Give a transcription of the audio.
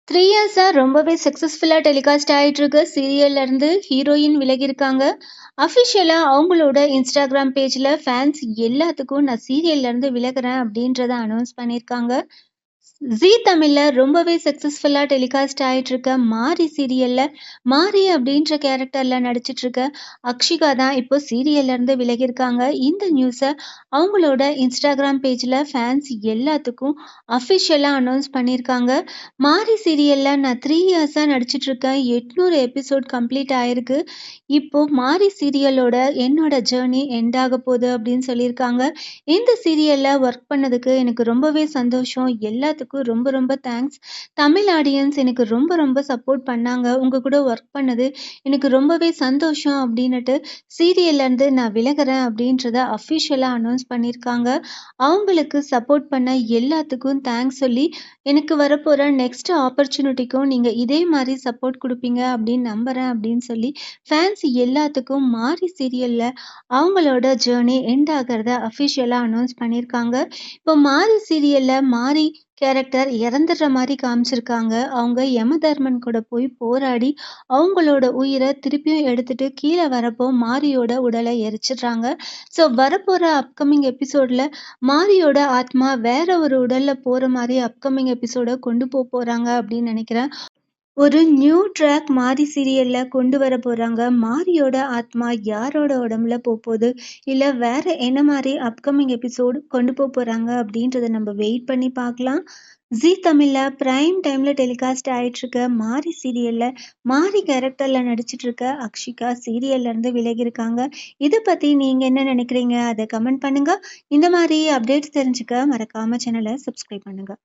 3 இயர்ஸா ரொம்பவே சக்சஸ்ஃபுல்லா டெலிகாஸ்ட் ஆயிட்டு இருக்க சீரியல்ல இருந்து ஹீரோயின் விலகியிருக்காங்க. அஃபிஷியலா அவங்களோட இன்ஸ்டாகிராம் பேஜ்ல ஃபேன்ஸ் எல்லாத்துக்கும் நான் சீரியல்ல இருந்து விலகுறேன் அப்படின்றத அனௌன்ஸ் பண்ணியிருக்காங்க. ஜீ தமிழ்ல ரொம்பவே சக்சஸ்ஃபுல்லா டெலிகாஸ்ட் ஆயிட்டு இருக்க மாரி சீரியல்ல மாரி அப்படின்ற கேரக்டர்ல நடிச்சிட்டு இருக்க அக்ஷிகா தான் இப்போ சீரியல்ல இருந்து விலகியிருக்காங்க. இந்த நியூஸை அவங்களோட இன்ஸ்டாகிராம் பேஜ்ல ஃபேன்ஸ் எல்லாத்துக்கும் அஃபிஷியலா அனௌன்ஸ் பண்ணியிருக்காங்க. மாரி சீரியல்ல நான் 3 இயர்ஸா நடிச்சிட்டு இருக்கேன். 800 எபிசோட் கம்ப்ளீட் ஆயிருக்கு. இப்போ மாரி சீரியலோட என்னோட ஜேர்னி எண்ட் ஆக போகுது அப்படின்னு சொல்லியிருக்காங்க. இந்த சீரியல்ல ஒர்க் பண்ணதுக்கு எனக்கு ரொம்பவே சந்தோஷம். எல்லாத்துக்கும் ரொம்ப ரொம்ப தேங்க்ஸ். தமிழ் ஆடியன்ஸ் எனக்கு ரொம்ப ரொம்ப சப்போர்ட் பண்ணாங்க. உங்க கூட ஒர்க் பண்ணது எனக்கு ரொம்பவே சந்தோஷம் அப்படின்னுட்டு சீரியல்ல இருந்து நான் விலகுறேன் அப்படின்றத அஃபிஷியலா அனௌன்ஸ் பண்ணியிருக்காங்க. அவங்களுக்கு சப்போர்ட் பண்ண எல்லாத்துக்கும் தேங்க்ஸ் சொல்லி எனக்கு வரப்போற நெக்ஸ்ட் ஆப்பர்ச்சுனிட்டிக்கும் நீங்க இதே மாதிரி சப்போர்ட் குடுப்பீங்க அப்படின்னு நம்புறேன் அப்படின்னு சொல்லி ஃபேன்ஸ் எல்லாத்துக்கும் மாரி சீரியல்ல அவங்களோட ஜேர்னி எண்ட் ஆகுறத அஃபிஷியலா அனௌன்ஸ் பண்ணியிருக்காங்க. இப்போ மாரி சீரியல்ல மாரி கேரக்டர் இறந்துடுற மாதிரி காமிச்சிருக்காங்க. அவங்க யமதர்மன் கூட போய் போராடி அவங்களோட உயிரை திருப்பியும் எடுத்துட்டு கீழே வரப்போ மாரியோட உடலை எரிச்சிடுறாங்க. ஸோ வரப்போற அப்கமிங் எபிசோட்ல மாரியோட ஆத்மா வேற ஒரு உடல்ல போற மாதிரி அப்கமிங் எபிசோட கொண்டு போறாங்க அப்படின்னு நினைக்கிறேன். ஒரு நியூ ட்ராக் மாரி சீரியல்ல கொண்டு வர போறாங்க. மாரியோட ஆத்மா யாரோட உடம்புல போகுது, இல்ல வேற என்ன மாதிரி அப்கமிங் எபிசோடு கொண்டு போறாங்க அப்படின்றத நம்ம வெயிட் பண்ணி பார்க்கலாம். ஜீ தமிழ்ல பிரைம் டைம்ல டெலிகாஸ்ட் ஆயிட்டு இருக்க மாரி சீரியல்ல மாரி கேரக்டர்ல நடிச்சிட்டு இருக்க அக்ஷிகா சீரியல்ல இருந்து விலகி இருக்காங்க. இதை பத்தி நீங்க என்ன நினைக்கிறீங்க? அதை கமெண்ட் பண்ணுங்க. இந்த மாதிரி அப்டேட்ஸ் தெரிஞ்சுக்க மறக்காம சேனலை சப்ஸ்கிரைப் பண்ணுங்க.